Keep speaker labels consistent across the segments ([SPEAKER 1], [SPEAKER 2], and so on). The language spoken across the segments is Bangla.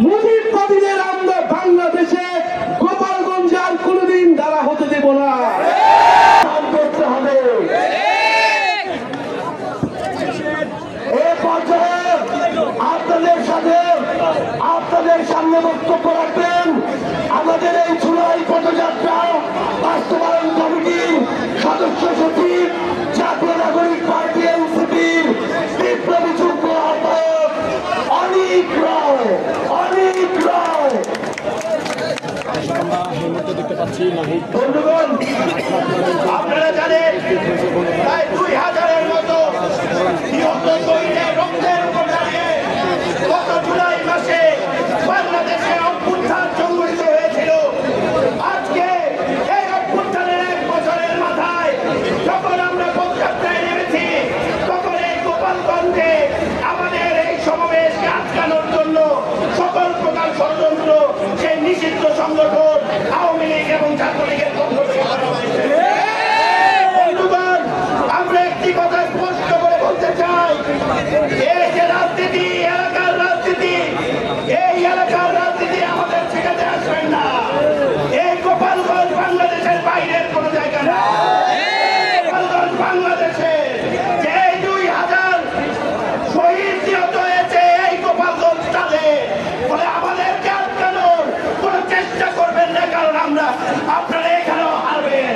[SPEAKER 1] মুজিববাদীদের আমরা বাংলাদেশে গোপালগঞ্জে আর কোনোদিন দ্বারা হতে দেব না। করতে হবে। এ পর্যায়ে আপনাদের সামনে বক্তব্য রাখবেন আমাদের এই জুলাই পদযাত্রা বাস্তবায়ন কমিটির সদস্য সচিব, জাতীয় নাগরিক পার্টি এনসিপির বিপ্লবী যুগ্ম আহ্বায়ক অনিক রায়। বন্ধুগণ, আপনারা জানেন প্রায় 2000-এর মতো রক্তের উপর দাঁড়িয়ে গত জুলাই মাসে বাংলাদেশে অভ্যুত্থান সংঘটিত হয়েছিল। আজকে এই অভ্যুত্থানের 1 বছরের মাথায় যখন আমরা পদযাত্রায় নেমেছি, তখন এই গোপালগঞ্জে আমাদের এই সমাবেশকে আটকানোর জন্য সকল প্রকার ষড়যন্ত্র সেই নিষিদ্ধ সংগঠন আওয়ামী লীগ এবং ছাত্রলীগের পক্ষ থেকে করা হয়েছে। বন্ধুগণ, আমরা একটি কথা স্পষ্ট করে বলতে চাই, এই যে রাজনীতি, এলাকার রাজনীতি, এই এলাকার রাজনীতি আমাদের শেখাতে আসবেন না। এই গোপালগঞ্জ বাংলাদেশের বাইরের কোন জায়গা না। গোপালগঞ্জ বাংলাদেশে যে 2000 শহীদ নিহত হয়েছে এই গোপালগঞ্জ টালে, বলে আমাদেরকে আটকানোর কোন চেষ্টা করবেন না, কারণ আপনারা এখানেও হারবেন।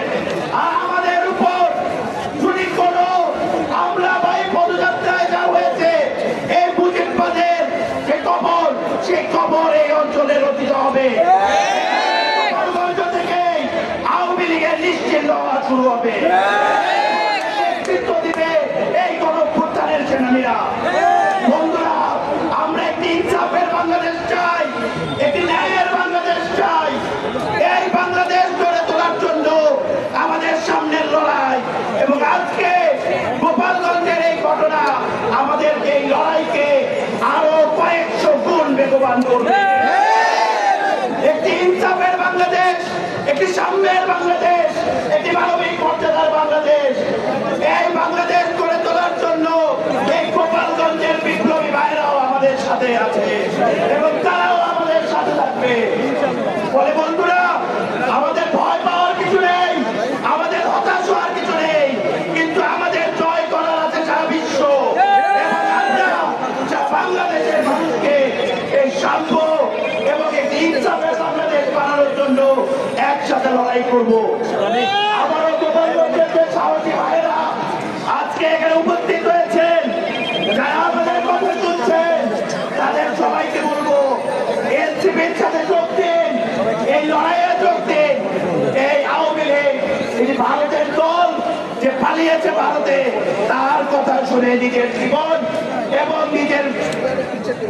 [SPEAKER 1] আর আমাদের উপর যদি কোনো হামলা বা পদযাত্রায় যা হয়েছে, এই মুজিববাদের যে কবর, সেই কবর এই অঞ্চলে রচিত হবে। গোপালগঞ্জ থেকে আওয়ামী লীগের নিশ্চিহ্ন হওয়া শুরু হবে। নেতৃত্ব দিবে এই গণঅভ্যুত্থানের সেনানীরা। বন্ধুরা, আমরা একটি ইনসাফের বাংলাদেশ চাই, একটি ন্যায়ের বাংলাদেশ চাই। এই বাংলাদেশ গড়ে তোলার জন্য আমাদের সামনের লড়াই, এবং আজকে গোপালগঞ্জের এই ঘটনা আমাদেরকে এই লড়াইকে আরো কয়েকশো গুণ বেগবান করবে। একটি ইনসাফের বাংলাদেশ, একটি সাম্যের বাংলাদেশ, একটি মানবিক মর্যাদার বাংলাদেশ, এই বাংলাদেশ গড়ে তোলার জন্য এই গোপালগঞ্জের বিপ্লবী ভাইরাও আমাদের সাথে আছে এবং তারাও আমাদের সাথে থাকবে। বলে বন্ধুরা, আমাদের ভয় পাওয়ার কিছু নেই, আমাদের হতাশ হওয়ার কিছু নেই, কিন্তু আমাদের জয় করার আছে সারা বিশ্ব। এবং আমরা বাংলাদেশের মানুষকে এই সাম্য এবং একটি ইনসাফের বাংলাদেশ বানানোর জন্য একসাথে লড়াই করব। আবারও গোপালগঞ্জের যে সাহসী ভাইরা আজকে এখানে উপস্থিত হয়েছেন, যারা আমাদের কথা শুনছেন, তাদের সবাইকে বলবো এনসিপির সাথে যোগ দিন, এই লড়াইয়ে যোগ দিন। এই আওয়ামী লীগ, এই ভারতের দল যে পালিয়েছে ভারতে, তার কথা শুনে নিজের জীবন এবং নিজের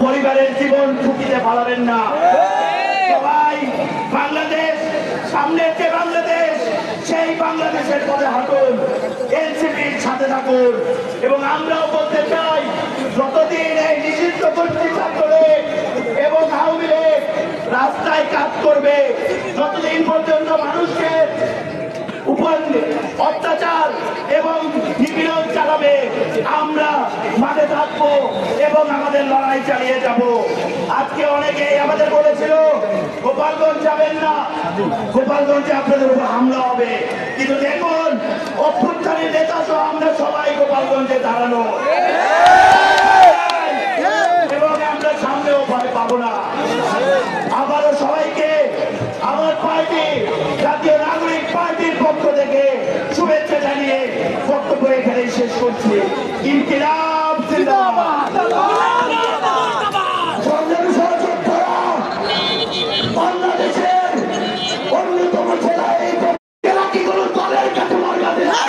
[SPEAKER 1] পরিবারের জীবন ঝুঁকিতে ফেলাবেন না। সবাই বাংলাদেশ, সামনের যে বাংলাদেশ, সেই বাংলাদেশের পথে হাঁটুন, এনসিপির সাথে থাকুন। এবং আমরাও বলতে চাই, যতদিন এই নিষিদ্ধ গোষ্ঠী ছাত্রলীগ এবং আওয়ামী লীগ রাস্তায় কাজ করবে, যতদিন পর্যন্ত মানুষকে উপর অত্যাচার এবং নিপীড়ন চালাবে, আমরা মাঠে থাকবো এবং আমাদের লড়াই চালিয়ে যাব। আজকে অনেকেই আমাদের বলেছিল গোপালগঞ্জ যাবেন না, গোপালগঞ্জে আপনাদের উপর হামলা হবে, কিন্তু দেখুন অভ্যুত্থানের নেতা সহ আমরা সবাই গোপালগঞ্জে দাঁড়ানো এবং আমরা সামনেও ভয় পাবো না। আবারও সবাইকে আমার পার্টি, জাতীয় নাগরিক পার্টির পক্ষ থেকে শুভেচ্ছা জানিয়ে বক্তব্য এখানেই শেষ করছি। ইনকিলাব জিন্দাবাদ। বাংলাদেশের অন্যতম জেলা এই জেলাটিগুলো দলের কাছে মর্যাদা,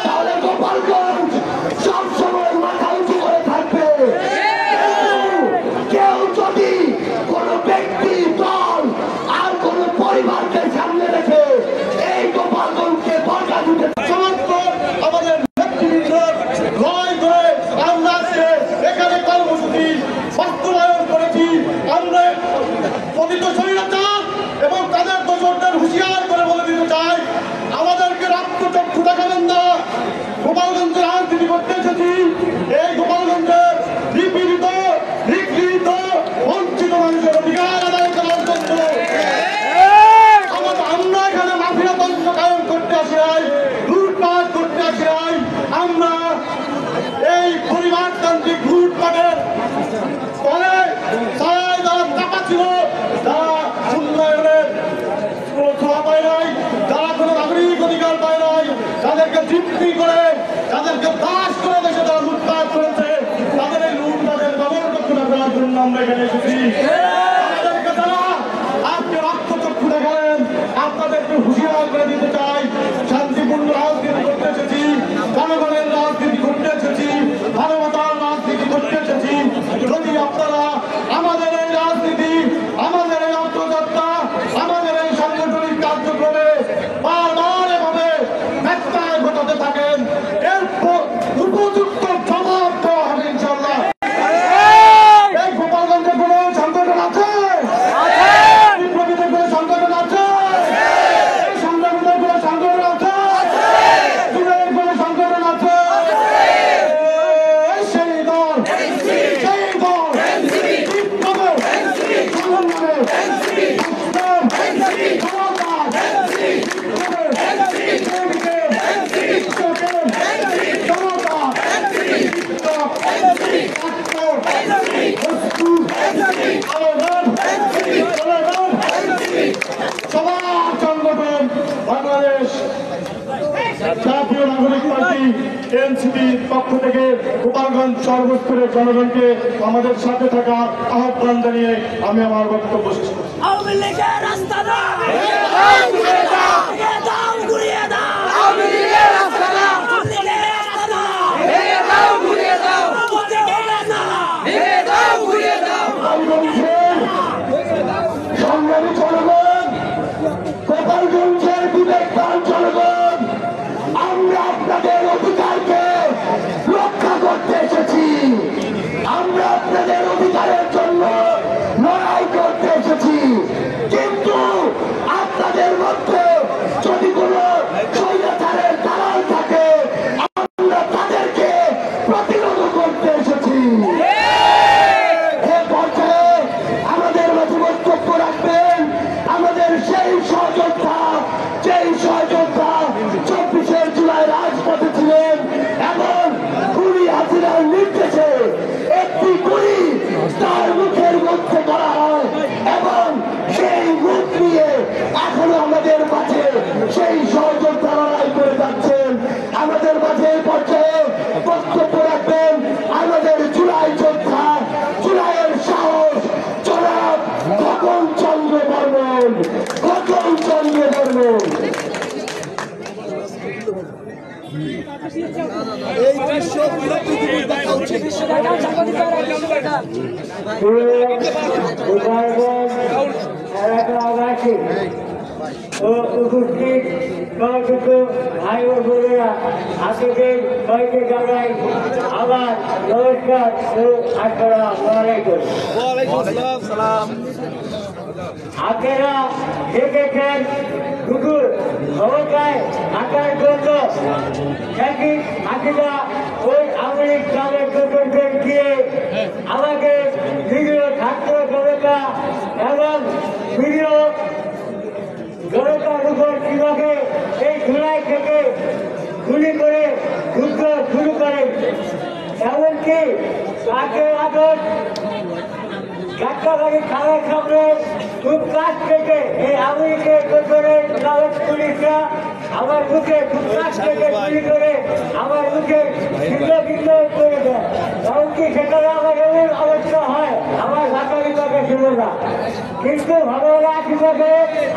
[SPEAKER 1] তাহলে গোপালগঞ্জ সবসময় মাথা উঁচু করে থাকবে। কেউ যদি কোনো ব্যক্তি, দল আর কোন পরিবারকে সামনে রেখে এই গোপালগঞ্জকে বর্গা দিতে সমস্ত আমাদের নেতৃবৃন্দ লড়াই করে আমরা আজকে এখানে
[SPEAKER 2] জন্য আমরা এখানে এসেছি। আমাদেরকে তারা আজকে রক্তচক্ষু দেখালেন, আপনাদেরকে হুঁশিয়ার করে দিতে চাই, শান্তিপূর্ণ রাজনীতি করতে এসেছি, জনগণের রাজনীতি করতে এসেছি, মানবতার রাজনীতি করতে এসেছি। যদি আপনারা আমাদের এই রাজনীতি, আমাদের এই অন্তর্যাত্রা, আমাদের এই সাংগঠনিক কার্যক্রমে বারবার এভাবে ব্যত্যয় ঘটাতে থাকেন, এর উপযুক্ত জবাব দেওয়া হবে ইনশাআল্লাহ। এই গোপালগঞ্জে কোনো সংগঠন আছে? বিপ্লবীদের কোনো সংগঠন আছে? এই সংগঠনের কোনো সংগঠন আছে? যুগের কোনো সংগঠন আছে? সেই দল সবার সংগঠন বাংলাদেশ জাতীয় নাগরিক পার্টি এনসিপির পক্ষ থেকে গোপালগঞ্জ সর্বস্তরের জনগণকে আমাদের সাথে থাকার আহ্বান জানিয়ে আমি আমার বক্তব্য শেষ করছি।
[SPEAKER 3] আওয়ামী লীগের রাস্তা দাও, ঘুরিয়ে দাও,
[SPEAKER 2] সংগ্রামী জনগণ, গোপালগঞ্জের বিবেকবান জনগণ, আমরা আপনাদের অধিকারকে রক্ষা করতে এসেছি। আমরা আপনাদের অধিকারের জন্য লড়াই করতে এসেছি। কিন্তু আপনাদের মধ্যে যদি কোনো স্বৈরাচারের দালাল থাকে, আমরা তাদেরকে প্রতিরোধ করতে এসেছি। এ পর্যায়ে আমাদের মাঝে বক্তব্য রাখবেন আমাদের সেই সহযোদ্ধা, যেই সহযোদ্ধা 24শে জুলাই রাজপথে ছিলেন এবং খুনি হাসিনার নির্দেশে একটি গুলি তার মুখের মধ্যে করা হয় এবং সেই মুখ নিয়ে এখনো আমাদের মাঝে সেই সহযোদ্ধা লড়াই করে যাচ্ছেন। আমাদের মাঝে এই পর্যায়ে বক্তব্য রাখবেন আমাদের জুলাই যোদ্ধা, জুলাইয়ের সাহস জনাব খগন চন্দ্র বর্মন। খগন চন্দ্র বর্মন উপস্থিত কয়েকটি ভাই ও বোনেরা, আপনাদের সবাইকে জানাই আমার নমস্কার ও আসসালামু আলাইকুম। আপনারা দেখেছেন শুধু ক্ষমতায় থাকার জন্য হাসিনা ওই আমেরিক দলের লোকদের দিয়ে আমাকে ভিডিও ছাত্র জনতা এবং ভিডিও জনতার উপর কিভাবে এই জুলাই থেকে গুলি করে যুদ্ধ শুরু করেন, এমনকি 8 আগস্ট যাত্রাবাড়ি থানার সামনে খুব কাছ থেকে এই আমেরিকার পেছনের পুলিশরা আমার মুখে খুব কাছ থেকে গুলি করে আমার মুখে ভিন্ন ভিন্ন করে দেয়। এমনকি সেখানে আমার এমন অবস্থা হয় আমার ঢাকা বিভাগে ছিল না, কিন্তু ভগবানের আশীর্বাদে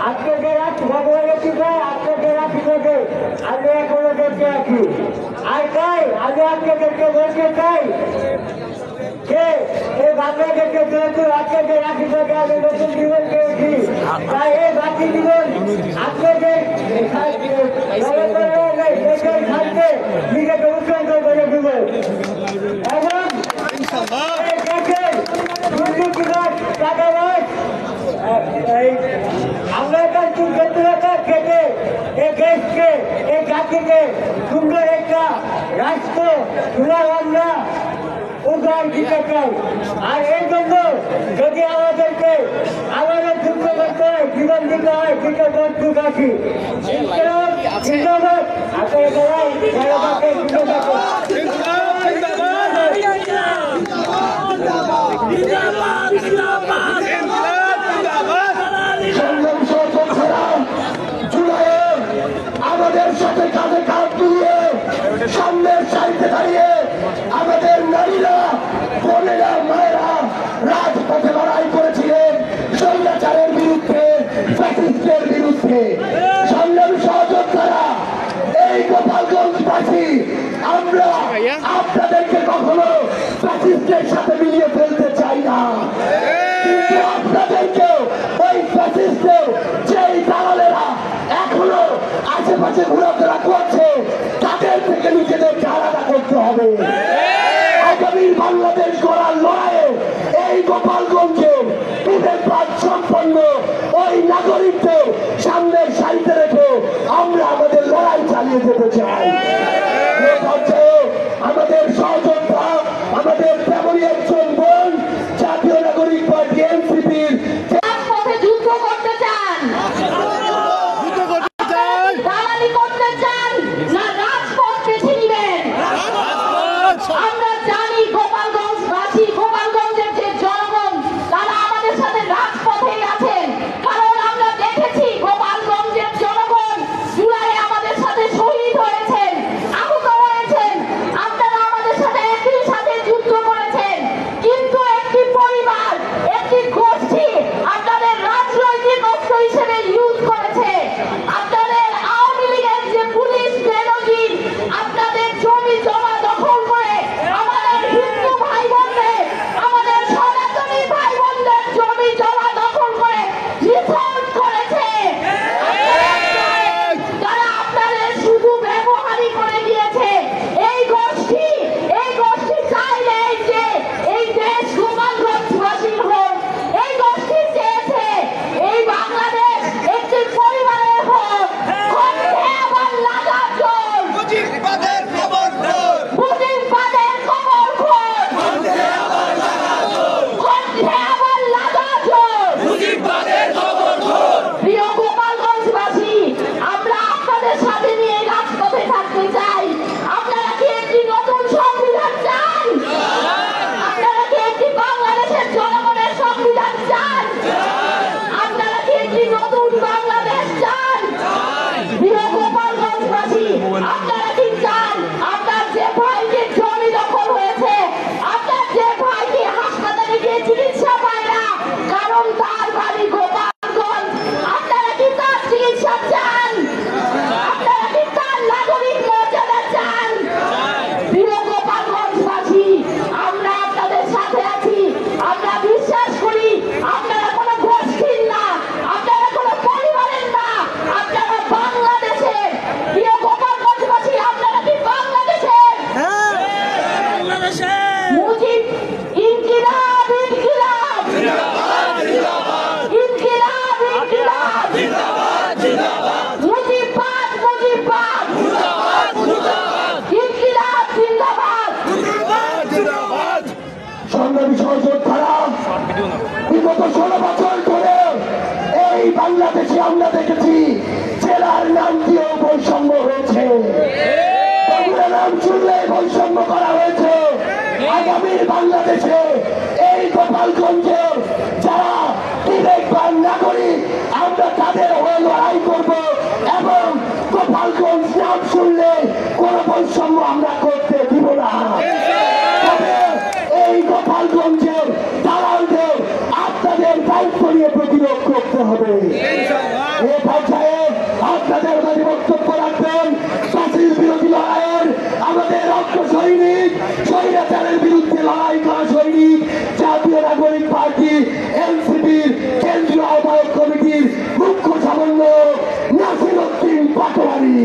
[SPEAKER 2] আপনাদের ভগবানের কৃপায় আপনাদের আশীর্বাদে আমি এখনো দেখতে আছি। আর তাই আমি আপনাদেরকে বলতে চাই যে এই বাংলাদেশকে যেহেতু আপনাদের আশীর্বাদে আমি নতুন জীবন পেয়েছি, তাই এই বাকি জীবন আপনাদের দেশের স্বার্থে নিজেকে উৎসর্গ করে দেব এবং দেশের দুর্নীতিবাদ টাকাবাজ আমরা কিন্তু ক্ষেত্রতা থেকে এই দেশকে এই জাতিকে সুন্দর একটা রাষ্ট্র আমরা উদ্ধার দিতে চাই। আর এই জন্য যদি আমাদেরকে আমাদের যুদ্ধ করতে হয়, জীবন দিতে হয়, দিতে প্রস্তুত আছি। ধন্যবাদ। আপনারা সবাই আমাদের সাথে কাঁধে কাঁধ মিলিয়ে সামনের সারিতে দাঁড়িয়ে আমাদের নারীরা, বোনেরা, মায়েরা
[SPEAKER 4] রেখে সংগ্রামী সহযোদ্ধারা, এই গোপালগঞ্জবাসী আমরা আপনাদেরকে কখনো ফ্যাসিস্টের সাথে মিলিয়ে ফেলতে চাই না, কিন্তু আপনাদেরকেও ওই ফ্যাসিস্টের যেই দালালেরা এখনো আশেপাশে ঘোরাফেরা করছে তাদের থেকে নিজেদেরকে আলাদা করতে হবে। আগামী বাংলাদেশ গড়ার লড়াইয়ে এই গোপালগঞ্জের বিবেকবাদ সম্পন্ন ওই নাগরিকদের সামনের সারিতে রেখে আমরা আমাদের লড়াই চালিয়ে যেতে চাই। আমাদের সহযোদ্ধা, আমাদের তেমনই একজন বোন জাতীয় নাগরিক পার্টি এনসিপির
[SPEAKER 5] যুদ্ধ করতে চান, দালালি করতে চান না রাজপথ বেছে নিবেন? আমরা জানি গোপালগঞ্জবাসী, গোপালগঞ্জের যে জনগণ তারা আমাদের সাথে রাজপথেই আছেন, কারণ আমরা দেখেছি গোপালগঞ্জের জনগণ জুলাইয়ে আমাদের সাথে শহীদ হয়েছেন, আহত হয়েছেন। আপনারা আমাদের সাথে একই সাথে যুদ্ধ করেছেন, কিন্তু একটি পরিবার, একটি গোষ্ঠী আপনাদের রাজনৈতিক অস্ত্র হিসেবে ইউজ করেছে। আপনাদের আওয়ামী লীগের যে পুলিশ বেনজির আপনাদের জমি জমা দখল করে আমাদের হিন্দু ভাই বোনদের, আমাদের সনাতনী ভাই বোনদের জমি জমা দখল করে রিপোর্ট করেছে। তারা আপনাদের শুধু ব্যবহারই করে দিয়েছে। এই গোষ্ঠী চাইলে যে এই দেশ গোপালগঞ্জবাসীর হোক, এই গোষ্ঠী চেয়েছে এই বাংলাদেশ একটি পরিবারের হোক। কণ্ঠে আবার লাগা চোর, মুজিববাদের কবর খোর, কণ্ঠে আবার লাগা চোর। প্রিয় গোপালগঞ্জবাসী, আমরা আপনাদের সাথে নিয়ে রাজপথে থাকতে চাই। আপনারা কি একটি নতুন সংবিধান চান? আপনারা কি একটি বাংলাদেশের জনগণের সংবিধান চান? আপনারা কি একটি নতুন বাংলাদেশ চান? প্রিয় গোপালগঞ্জবাসী, আপনারা কি চান আপনার যে ভাইকে জমি দখল হয়েছে, আপনার যে ভাইকে হাসপাতালে গিয়ে চিকিৎসা পায় না কারণ তার বাড়ি গোপালগঞ্জ, আপনারা কি তার চিকিৎসা চান? আপনারা কি তার নাগরিক মর্যাদা চান? প্রিয় গোপালগঞ্জবাসী, আমরা আপনাদের সাথে আছি। আমরা বিশ্বাস করি আপনারা কোনো গোষ্ঠীর না, আপনারা কোনো পরিবারের না, আপনারা বাংলাদেশের। প্রিয় গোপালগঞ্জবাসী, আপনারা কি বাংলাদেশের? মুজিব ইনকিলাব, ইনকিলাব, ইনকিলাব, ইনকিলাব, মুজিববাদ, মুজিববাদ, ইনকিলাব জিন্দাবাদ।
[SPEAKER 4] সংগ্রামী সহযোদ্ধারা, বিগত 16 বছর ধরে এই বাংলাদেশে আমরা দেখেছি জেলার নাম দিয়েও বৈষম্য হয়েছে, বগুড়া নাম শুনলে বৈষম্য করা হয়েছে। আগামী বাংলাদেশে এই গোপালগঞ্জের যারা বিবেকবান নাগরিক, আমরা তাদের হয়ে লড়াই করব এবং গোপালগঞ্জ নাম শুনলে কোনো বৈষম্য আমরা করতে দিব না। তবে এই গোপালগঞ্জের দালালদের আপনাদের দায়িত্ব নিয়ে প্রতিরোধ করতে হবে। এ পর্যায়ে আপনাদের মাঝে বক্তব্য রাখবেন ফ্যাসিস্ট বিরোধী লড়াইয়ের আমাদের রক্ত সৈনিক, স্বৈরাচারের বিরুদ্ধে লড়াই করা সৈনিক, জাতীয় নাগরিক পার্টি এনসিপির কেন্দ্রীয় আহ্বায়ক কমিটির মুখ্য সমন্বয়ক নাসিরউদ্দিন পাটোয়ারি।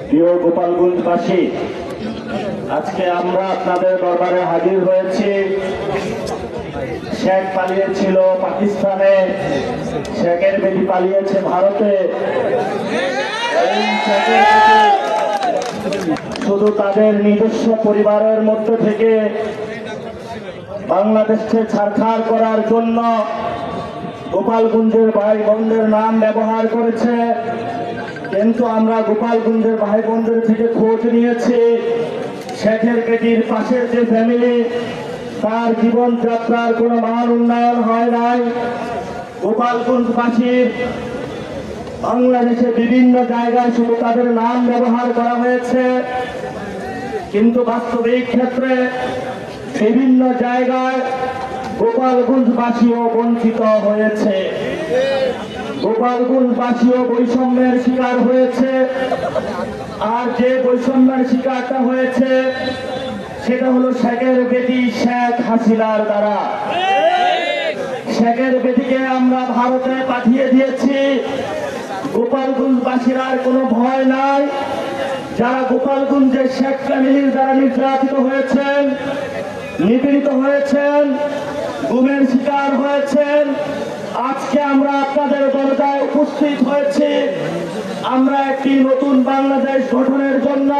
[SPEAKER 6] প্রিয় গোপালগঞ্জবাসী, আজকে আমরা আপনাদের দরবারে হাজির হয়েছি। শেখ পালিয়েছিল পাকিস্তানে, শেখের বেটি পালিয়েছে ভারতে। এই শেখের বেটি শুধু তাদের নিজস্ব পরিবারের মধ্যে থেকে বাংলাদেশকে ছাড়খাড় করার জন্য গোপালগঞ্জের ভাই বোনদের নাম ব্যবহার করেছে। কিন্তু আমরা গোপালগঞ্জের ভাই বোনদের থেকে খোঁজ নিয়েছি, শেখের বেটির পাশের যে ফ্যামিলি, তার জীবনযাত্রার কোনো মান উন্নয়ন হয় নাই। গোপালগঞ্জবাসীর বাংলাদেশে বিভিন্ন জায়গায় শুধু তাদের নাম ব্যবহার করা হয়েছে, কিন্তু বাস্তবিক ক্ষেত্রে বিভিন্ন জায়গায় গোপালগঞ্জবাসীও বঞ্চিত হয়েছে। গোপালগঞ্জবাসীও বৈষম্যের শিকার হয়েছে। আর যে বৈষম্যের শিকারটা হয়েছে সেটা হলো শেখের বেটি শেখ হাসিনার দ্বারা। শেখের বেটিকে আমরা ভারতে পাঠিয়ে দিয়েছি। গোপালগঞ্জবাসীর আর কোনো ভয় নাই। যারা গোপালগঞ্জের শেখ ফ্যামিলির দ্বারা নির্যাতিত হয়েছেন, নিপীড়িত হয়েছেন, গুমের শিকার হয়েছেন, আজকে আমরা আপনাদের দরজায় উপস্থিত হয়েছি। আমরা একটি নতুন বাংলাদেশ গঠনের জন্য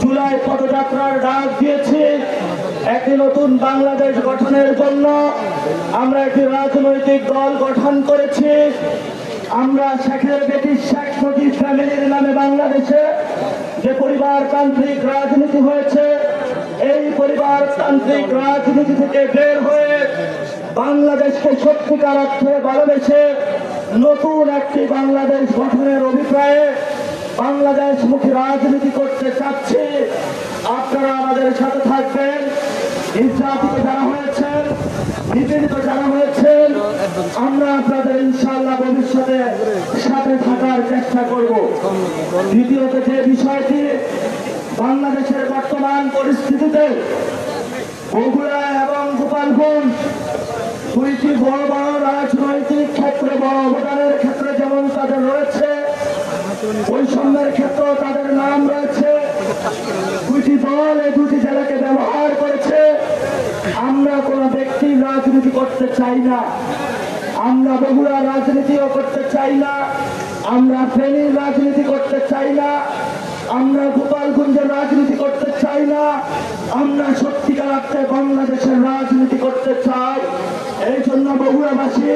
[SPEAKER 6] জুলাই পদযাত্রার ডাক দিয়েছি। একটি নতুন বাংলাদেশ গঠনের জন্য আমরা একটি রাজনৈতিক দল গঠন করেছি। আমরা শেখের বেটি শেখ মুজিব ফ্যামিলির নামে বাংলাদেশে যে পরিবারতান্ত্রিক রাজনীতি হয়েছে, এই পরিবারতান্ত্রিক রাজনীতি থেকে বের হয়ে বাংলাদেশকে সত্যিকার অর্থে ভালোবেসে নতুন একটি বাংলাদেশ গঠনের অভিপ্রায়ে বাংলাদেশমুখী রাজনীতি করতে চাচ্ছি। আপনারা আমাদের সাথে থাকবেন। নির্যাতিত যারা হয়েছেন, নিপীড়িত যারা হয়েছেন, আমরা আপনাদের ইনশাআল্লাহ ভবিষ্যতে সাথে থাকার চেষ্টা করব। দ্বিতীয়ত যে বিষয়টি, বাংলাদেশের বর্তমান পরিস্থিতিতে বগুড়া এবং গোপালগঞ্জ দুইটি বড় বড় রাজনৈতিক ক্ষেত্রে বড় অবদানের ক্ষেত্রে যেমন তাদের রয়েছে, বৈষম্যের ক্ষেত্রেও তাদের নাম রয়েছে। দুটি দল এই দুটি জেলাকে ব্যবহার করেছে। আমরা কোনো ব্যক্তির রাজনীতি করতে চাই না। আমরা বগুড়া রাজনীতিও করতে চাই না। আমরা ফেনীর রাজনীতি করতে চাই না। আমরা গোপালগঞ্জের রাজনীতি করতে চাই না। আমরা সত্যিকার অর্থে বাংলাদেশের রাজনীতি করতে চাই। এই জন্য বগুড়াবাসী,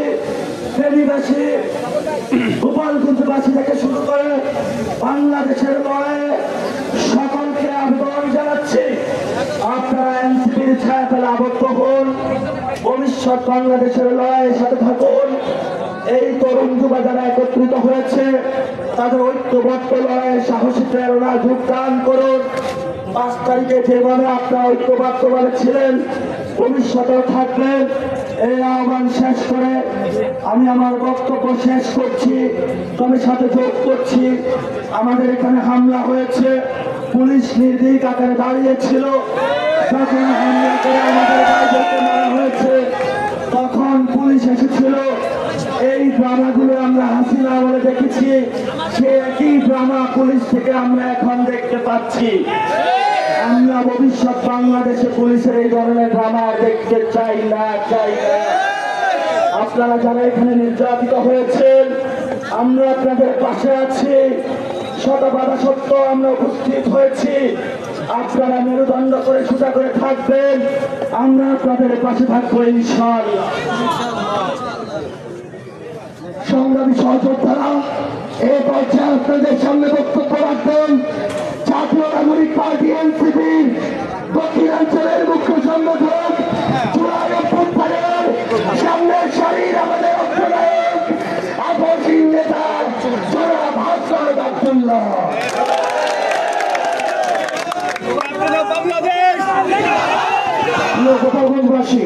[SPEAKER 6] ফেনীবাসী, গোপালগঞ্জবাসী থেকে শুরু করে বাংলাদেশের লড়াইয়ে সকলকে আবেদন জানাচ্ছি, আপনারা এনসিপির ছায়াতলে আবদ্ধ হন। ভবিষ্যৎ বাংলাদেশের লড়াইয়ের সাথে থাকুন। এই তরুণ যুবা যারা একত্রিত হয়েছে তাদের ঐক্যবদ্ধ লড়াইয়ে সাহসী প্রেরণা যোগদান করুন। 5 তারিখে যেভাবে আপনারা ঐক্যবদ্ধভাবে ছিলেন, ভবিষ্যতেও থাকবেন। এই আহ্বান শেষ করে আমি আমার বক্তব্য শেষ করছি। তবে সাথে যোগ করছি, আমাদের এখানে হামলা হয়েছে, পুলিশ নির্ভীক আকারে দাঁড়িয়েছিল। যখন হামলা করে আমাদের ভাইদেরকে মারা হয়েছে তখন পুলিশ এসেছিল। এই ড্রামাগুলো আমরা হাসিনা আমলে দেখেছি, সে একই ড্রামা পুলিশ থেকে আমরা এখন দেখতে পাচ্ছি। আমরা ভবিষ্যৎ বাংলাদেশে পুলিশের এই ধরনের ড্রামা দেখতে চাই না। আপনারা যারা এখানে নির্যাতিত হয়েছেন, আমরা আপনাদের পাশে আছি। শত বাধা সত্ত্বেও আমরা উপস্থিত হয়েছি। আপনারা মেরুদণ্ড করে সোজা করে থাকবেন, আমরা আপনাদের পাশে থাকবো ইনশাআল্লাহ।
[SPEAKER 4] সংগ্রামী সহযোদ্ধারা, এই পর্যায়ে আপনাদের সামনে বক্তব্য রাখবেন জাতীয় নাগরিক পার্টি এনসিপির দক্ষিণাঞ্চলের মুখ্য সংগঠক, জুলাই অভ্যুত্থানের সামনের সারির আমাদের অগ্রনায়ক, আপসীন নেতা জনাব হাসনাত আব্দুল্লাহ। গোপালগঞ্জবাসী,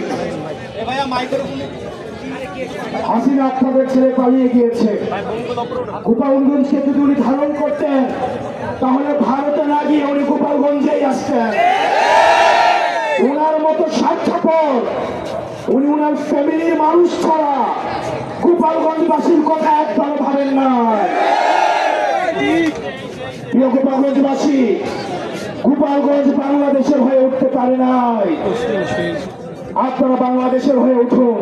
[SPEAKER 4] হাসিনা আপনাদের ছেড়ে পালিয়ে গিয়েছে। গোপালগঞ্জকে যদি উনি ধারণ করতেন তাহলে ভারতে না গিয়ে উনি গোপালগঞ্জেই আসতেন। ওনার মতো স্বার্থপর, উনি ওনার ফ্যামিলির মানুষ ছাড়া গোপালগঞ্জবাসীর কথা একবার ভাবেন না। প্রিয় গোপালগঞ্জবাসী, গোপালগঞ্জ বাংলাদেশের হয়ে উঠতে পারে নাই। আপনারা বাংলাদেশের হয়ে উঠুন।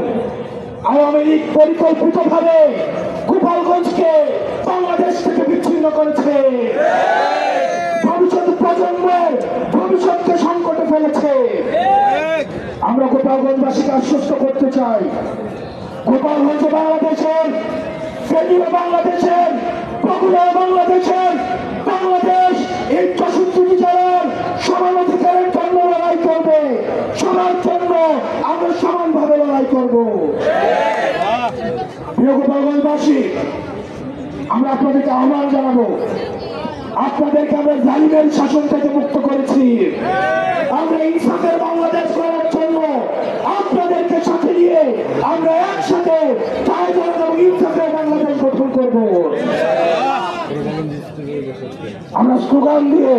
[SPEAKER 4] আওয়ামী লীগ পরিকল্পিতভাবে গোপালগঞ্জকে বাংলাদেশ থেকে বিচ্ছিন্ন করেছে, ভবিষ্যৎ প্রজন্মের ভবিষ্যৎকে সংকটে ফেলেছে। আমরা গোপালগঞ্জবাসীকে আশ্বস্ত করতে চাই, গোপালগঞ্জ বাংলাদেশের, ফেনী বাংলাদেশের, বগুড়া বাংলাদেশের, বাংলাদেশ এই 64টি জেলার সমান অধিকারের জন্য লড়াই করবে। সবার জন্য আমরা সমানভাবে লড়াই করব। প্রিয় গোপালগঞ্জবাসী, আমরা আপনাদেরকে আহ্বান জানাবো, আপনাদেরকে আমরা জালিমের শাসন থেকে মুক্ত করেছি। আমরা ইনসাফের বাংলাদেশ করার জন্য আপনাদেরকে সাথে নিয়ে আমরা একসাথে কায়দার এবং ইনসাফের বাংলাদেশ গঠন করব। আমরা স্লোগান দিয়ে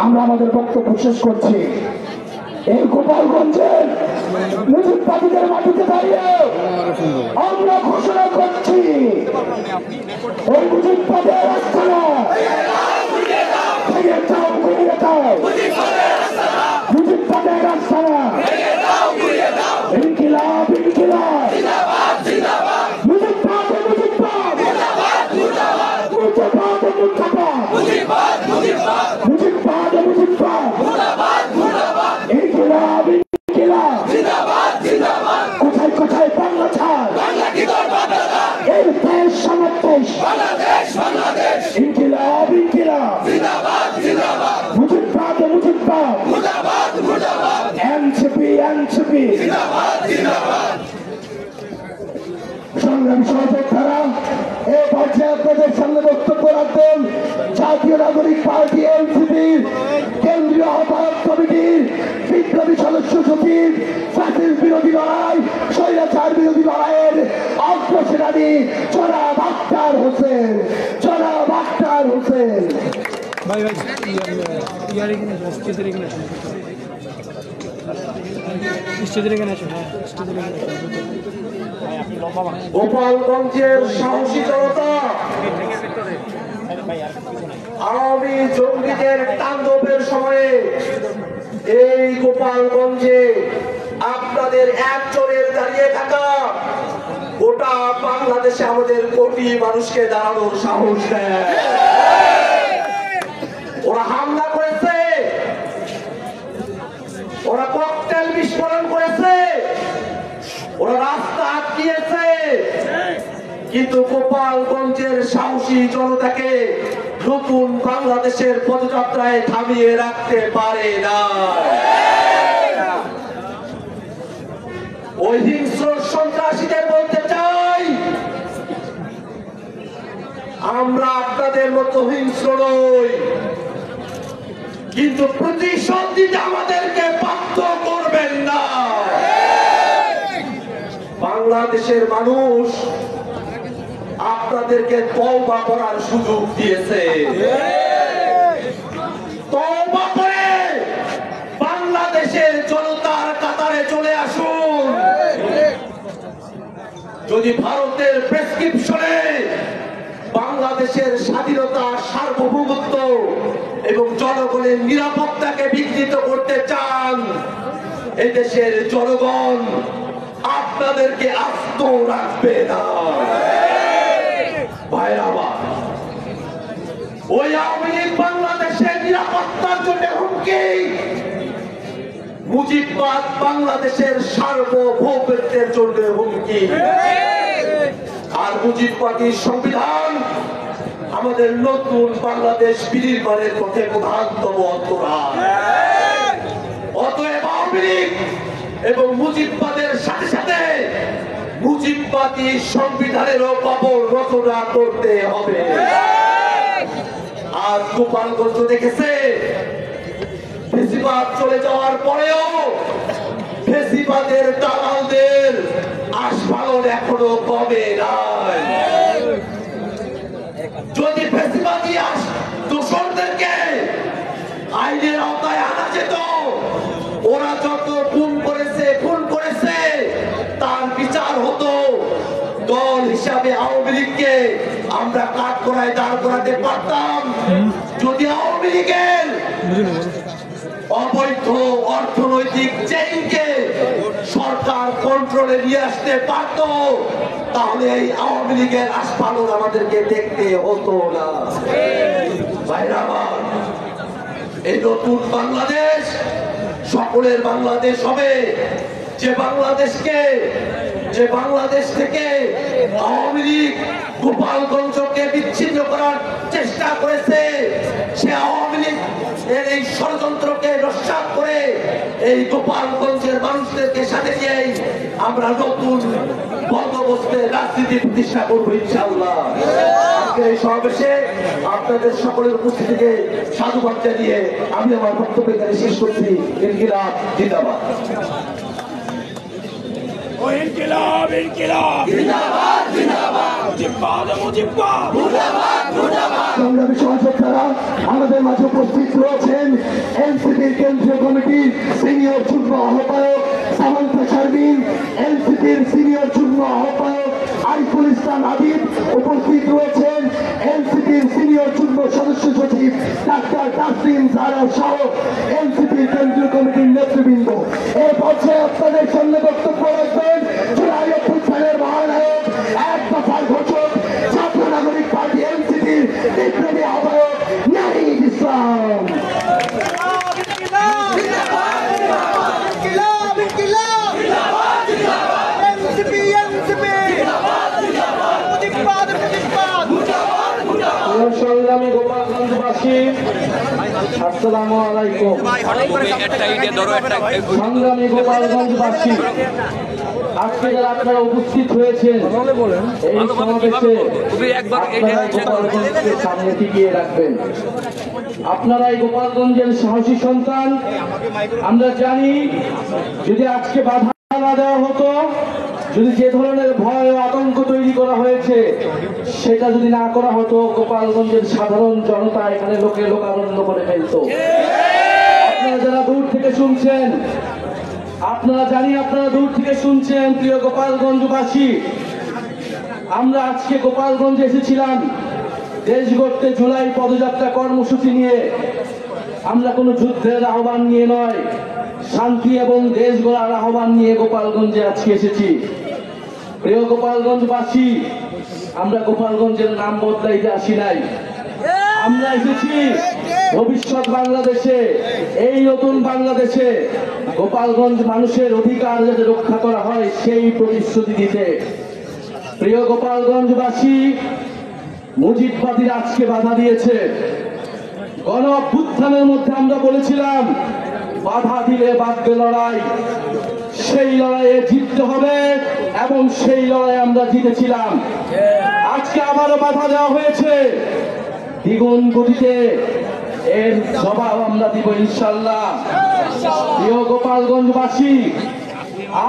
[SPEAKER 4] আমরা আমাদের বক্তব্য শেষ করছি। এই গোপালগঞ্জের মুজিববাদীদের মাটিতে দাঁড়িয়ে আমরা ঘোষণা করছি, এই মুজিববাদের আস্তানা ভেঙে যাও, গুড়িয়ে দাও। মুজিববাদের আস্তানা ইনকিলাব, ইনকিলাব, মুজিববাদ, মুজিববাদ, মুজিববাদ, মুজিববাদ, মুজিববাদ, মুজিববাদ, ইনকিলাব, ইনকিলাব, কোথায় কোথায় বাংলা ছাড়, এই দেশ আমার দেশ, ইনকিলাব, ইনকিলাব, মুজিববাদ, মুজিববাদ, এনসিপি, এনসিপি, সংগ্রাম সহযোদ্ধারা। এ পর্যায়ে আপনাদের সামনে বক্তব্য রাখবেন জাতীয় নাগরিক পার্টি এনসিপির কেন্দ্রীয় আহ্বায়ক কমিটির বিপ্লবী সদস্য সচিব, ফ্যাসিস্ট বিরোধী লড়াই, স্বৈরাচার বিরোধী লড়াইয়ের অগ্রসেনানী জনাব আখতার হোসেন, জনাব আখতার হোসেন।
[SPEAKER 2] গোপালগঞ্জের সাহসী জনতা আওয়ামী জঙ্গিদের তাণ্ডবের সময়ে এই গোপালগঞ্জে আপনাদের একজনের দাঁড়িয়ে থাকা গোটা বাংলাদেশে আমাদের কোটি মানুষকে দাঁড়ানোর সাহস দেয়। ওরা হামলা করেছে, ওরা ককটেল বিস্ফোরণ করেছে, ওরা রাস্তা আটকিয়েছে, কিন্তু গোপালগঞ্জের সাহসী জনতাকে নতুন বাংলাদেশের পদযাত্রায় থামিয়ে রাখতে পারে না। ওই হিংস্র সন্ত্রাসীদের বলতে চাই, আমরা আপনাদের মতো হিংস্র নই, কিন্তু প্রতিশোধ দিতে আমাদেরকে বাধ্য করবেন না। বাংলাদেশের মানুষ আপনাদেরকে তওবা করার সুযোগ দিয়েছে। তওবা করে বাংলাদেশের জনতার কাতারে চলে আসুন। যদি ভারতের প্রেসক্রিপশনে বাংলাদেশের স্বাধীনতা, সার্বভৌমত্ব এবং জনগণের নিরাপত্তাকে বিঘ্নিত করতে চান, এদেশের জনগণ আপনাদেরকে আস্ত রাখবে না। ভাইরা, ওই আওয়ামী লীগ বাংলাদেশের নিরাপত্তার জন্য হুমকি, মুজিববাদ বাংলাদেশের সার্বভৌমত্বের জন্য হুমকি। আর মুজিববাদী সংবিধান আমাদের নতুন বাংলাদেশ বিনির্মাণের পথে প্রধানতম অন্তরায়। অতএব আওয়ামী লীগ এবং মুজিববাদের সাথে সাথে মুজিববাদী সংবিধানেরও কবর রচনা করতে হবে। আর গোপালগঞ্জ দেখেছে, ফেসিবাদ চলে যাওয়ার পরেও ফেসিবাদের দালালদের আস্ফালন এখনো কমে নাই। যদি ফেসিবাদী দোষরদেরকে আইনের আওতায় আনা যেত, ওরা যত খুন করেছে তার বিচার হতো। দল হিসাবে আওয়ামী লীগকে আমরা কাঠগড়ায় দাঁড় করাতে পারতাম যদি আওয়ামী লীগের অবৈধ অর্থনৈতিক চেইনকে সরকার কন্ট্রোলে নিয়ে আসতে পারত, তাহলে এই আওয়ামী লীগের আস্ফালন আমাদেরকে দেখতে হতো না। ভাইরা আমার, এই নতুন বাংলাদেশ সকলের বাংলাদেশ হবে। যে বাংলাদেশ থেকে আওয়ামী লীগ গোপালগঞ্জকে বিচ্ছিন্ন করার চেষ্টা করেছে, সে আওয়ামী লীগ এর এই ষড়যন্ত্রকে নস্যাৎ করে এই গোপালগঞ্জের মানুষদেরকে সাথে নিয়ে আমরা নতুন বন্দোবস্তে রাজনীতি প্রতিষ্ঠা করবো ইনশাআল্লাহ।
[SPEAKER 4] আজকের এই সমাবেশে আপনাদের সকলের উপস্থিতিকে সাধুবাদ জানিয়ে আমি আমার বক্তব্য এখানে শেষ করছি। ইনকিলাব জিন্দাবাদ।
[SPEAKER 1] ইনকিলাব ইনকিলাব জিন্দাবাদ জিন্দাবাদ মুজিববাদ মুজিববাদ মুর্দাবাদ মুর্দাবাদ।
[SPEAKER 4] সংগ্রামী সহযোদ্ধারা, আমাদের মাঝে উপস্থিত রয়েছেন এনসিপির কেন্দ্রীয় কমিটির সিনিয়র যুগ্ম আহ্বায়ক সামান্তা শারমিন, এনসিপির সিনিয়র যুগ্ম আহ্বায়ক আরিফুল ইসলাম আবিদ, উপস্থিত রয়েছেন এনসিপির সিনিয়র যুগ্ম সদস্য সচিব ডাক্তার তাসলিম জারা সহ এনসিপির কেন্দ্রীয় কমিটির নেতৃবৃন্দ। এই পর্যায়ে আপনাদের সামনে বক্তব্য রাখবেন জুলাই অভ্যুত্থানের মহানায়ক, এক দফার ঘোষক, ছাত্র নাগরিক পার্টি এনসিপির বিপ্লবী আহ্বায়ক নাহিদ ইসলাম।
[SPEAKER 6] সংগ্রামী গোপালগঞ্জবাসী, আসসালামু আলাইকুম। সংগ্রামী গোপালগঞ্জবাসী, আজকে যারা আপনারা উপস্থিত হয়েছেন এই সমাবেশে আপনারা গোপালগঞ্জকে সামনে টিকিয়ে রাখবেন। আপনারা এই গোপালগঞ্জের সাহসী সন্তান। আমরা জানি যদি আজকে বাধা না দেওয়া হতো, যদি যে ধরনের ভয় ও আতঙ্ক তৈরি করা হয়েছে সেটা যদি না করা হতো, গোপালগঞ্জের সাধারণ জনতা এখানে লোকে লোকারণ্য করে ফেলত। আপনারা যারা দূর থেকে শুনছেন, আপনারা জানি আপনারা দূর থেকে শুনছেন, প্রিয় গোপালগঞ্জবাসী, আমরা আজকে গোপালগঞ্জে এসেছিলাম দেশ গড়তে জুলাই পদযাত্রা কর্মসূচি নিয়ে। আমরা কোনো যুদ্ধের আহ্বান নিয়ে নয়, শান্তি এবং দেশ গড়ার আহ্বান নিয়ে গোপালগঞ্জে আজকে এসেছি। প্রিয় গোপালগঞ্জবাসী, আমরা গোপালগঞ্জের নাম বদলাইতে আসি নাই। আমরা এসেছি ভবিষ্যৎ বাংলাদেশে, এই নতুন বাংলাদেশে গোপালগঞ্জ মানুষের অধিকার যাতে রক্ষা করা হয় সেই প্রতিশ্রুতি দিতে। প্রিয় গোপালগঞ্জবাসী, মুজিববাদীরা আজকে বাধা দিয়েছে। গণ অভ্যুত্থানের মধ্যে আমরা বলেছিলাম বাধা দিলে বাঁধবে লড়াই, সেই লড়াইয়ে জিততে হবে এবং সেই লড়াই আমরা জিতেছিলাম। আজকে আবারও বাধা দেওয়া হয়েছে দ্বিগুণ গতিতে, এর জবাব আমরা দিব ইনশাল্লাহ। প্রিয় গোপালগঞ্জবাসী,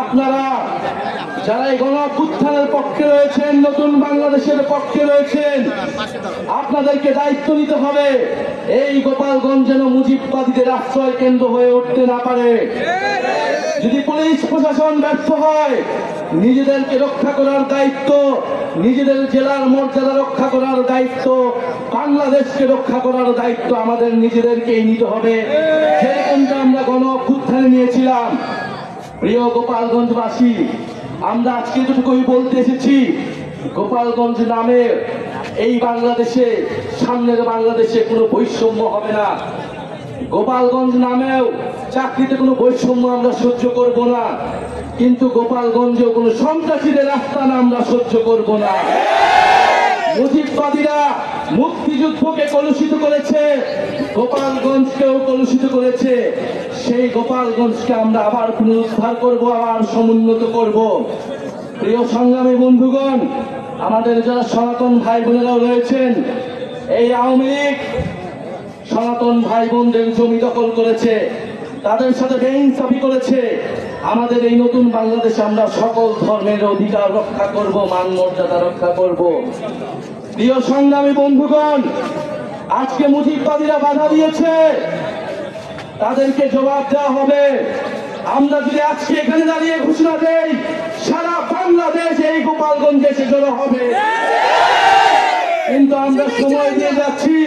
[SPEAKER 6] আপনারা যারা এই গণ অভ্যুত্থানের পক্ষে রয়েছেন, নতুন বাংলাদেশের পক্ষে রয়েছেন, আপনাদেরকে দায়িত্ব নিতে হবে এই গোপালগঞ্জ যেন মুজিববাদীদের আশ্রয় কেন্দ্র হয়ে উঠতে না পারে। যদি পুলিশ প্রশাসন ব্যর্থ হয়, নিজেদেরকে রক্ষা করার দায়িত্ব, নিজেদের জেলার মর্যাদা রক্ষা করার দায়িত্ব, বাংলাদেশকে রক্ষা করার দায়িত্ব আমাদের নিজেদেরকেই নিতে হবে, যেরকমটা আমরা গণ অভ্যুত্থানে নিয়েছিলাম। প্রিয় গোপালগঞ্জবাসী, আমরা আজকে এতটুকুই বলতে এসেছি, গোপালগঞ্জ নামে এই বাংলাদেশে, সামনের বাংলাদেশে কোনো বৈষম্য হবে না। গোপালগঞ্জ নামেও চাকরিতে কোনো বৈষম্য আমরা সহ্য করব না, কিন্তু গোপালগঞ্জেও কোনো সন্ত্রাসীদের আস্তানা আমরা সহ্য করব না। মুজিববাদীরা মুক্তিযুদ্ধকে কলুষিত করেছে, গোপালগঞ্জকেও কলুষিত করেছে। সেই গোপালগঞ্জকে আমরা আবার পুনরুদ্ধার করব, আবার সমুন্নত করব। প্রিয় সংগ্রামী বন্ধুগণ, আমাদের যারা সনাতন ভাই বোনেরাও রয়েছেন, এই আওয়ামী লীগ সনাতন ভাই বোনদের জমি দখল করেছে, তাদের সাথে বেইনসাফি করেছে। আমাদের এই নতুন বাংলাদেশে আমরা সকল ধর্মের অধিকার রক্ষা করব, মান মর্যাদা রক্ষা করব। প্রিয় সংগ্রামী বন্ধুগণ, আজকে মুজিববাদীরা বাধা দিয়েছে, তাদেরকে জবাব দেওয়া হবে। আমরা যদি আজকে এখানে দাঁড়িয়ে ঘোষণা দেই, সারা বাংলাদেশ এই গোপালগঞ্জে এসে জড়ো হবে, কিন্তু আমরা সময় দিয়ে যাচ্ছি।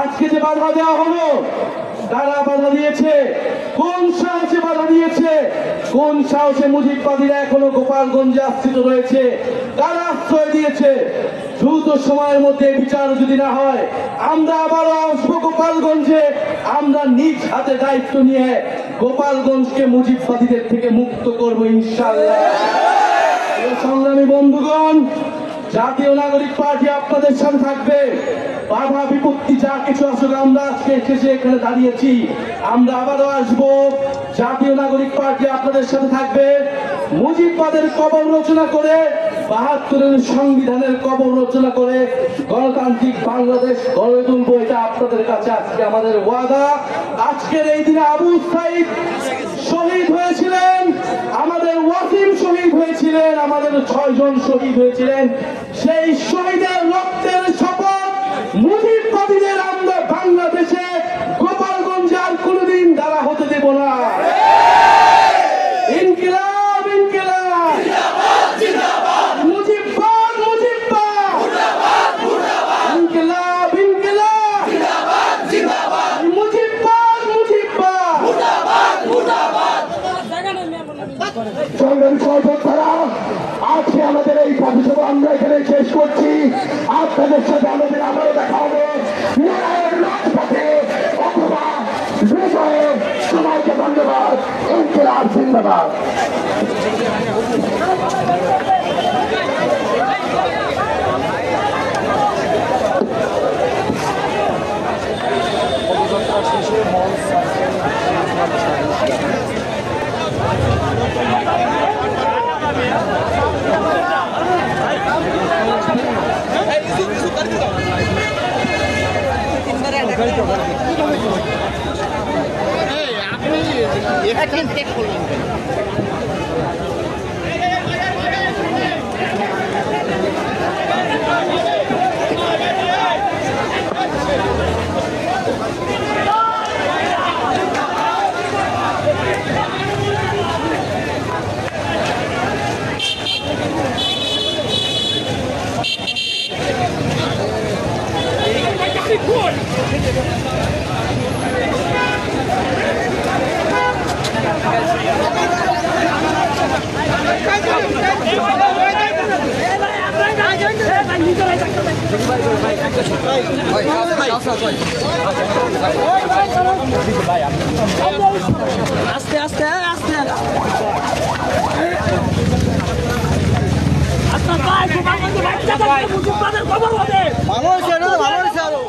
[SPEAKER 6] আজকে যে বাধা দেওয়া হলো, কারা বাধা দিয়েছে, কোন সাহসে বাধা দিয়েছে, কোন সাহসে মুজিববাদীরা এখনো গোপালগঞ্জে আশ্রিত রয়েছে, কারা আশ্রয় দিয়েছে? দ্রুত সময়ের মধ্যে বিচার যদি না হয়, আমরা আবারও আসবো গোপালগঞ্জে। আমরা নিজ হাতে দায়িত্ব নিয়ে গোপালগঞ্জকে মুজিববাদীদের থেকে মুক্ত করবো ইনশাআল্লাহ। সংগ্রামী বন্ধুগণ,
[SPEAKER 2] জাতীয় নাগরিক পার্টি আপনাদের সাথে থাকবে। বাধা বিপত্তি যা কিছু আসলে আমরা আজকে শেষে এখানে দাঁড়িয়েছি, আমরা আবারও আসবো। জাতীয় নাগরিক পার্টি আপনাদের সাথে থাকবে। মুজিববাদের কবর রচনা করে, ৭২-এর সংবিধানের কবর রচনা করে গণতান্ত্রিক বাংলাদেশ গড়ে তুলবো, এটা আপনাদের কাছে আজকে আমাদের ওয়াদা। আজকের এই দিনে আবু সাইদ শহীদ হয়েছিলেন, আমাদের ওয়াসিম শহীদ হয়েছিলেন, আমাদের ৬ জন শহীদ হয়েছিলেন। সেই শহীদের রক্তের শপথ মুজিববাদীদের আমরা বাংলাদেশে গোপালগঞ্জে আর কোনোদিন দ্বারা হতে দেব না। ইনকিলাব ইনকিলাব, মুজিববাদ মুজিববাদ, ইনকিলাব ইনকিলাব, মুজিববাদ মুজিববাদ।
[SPEAKER 4] সংগ্রামী সহযোদ্ধারা, আজকে আমাদের এই পথসভা আমরা এখানে শেষ করছি। আপনাদের সাথে আমাদের আবারও দেখা হবে লড়াইয়ের রাজপথে অথবা বিজয়ে। সবাইকে ধন্যবাদ। ইনকিলাব জিন্দাবাদ।
[SPEAKER 3] আস্তে আস্তে আস্তে আপনার ভাই মুজিববাদের খবর হবে ভালো হয়েছে আরো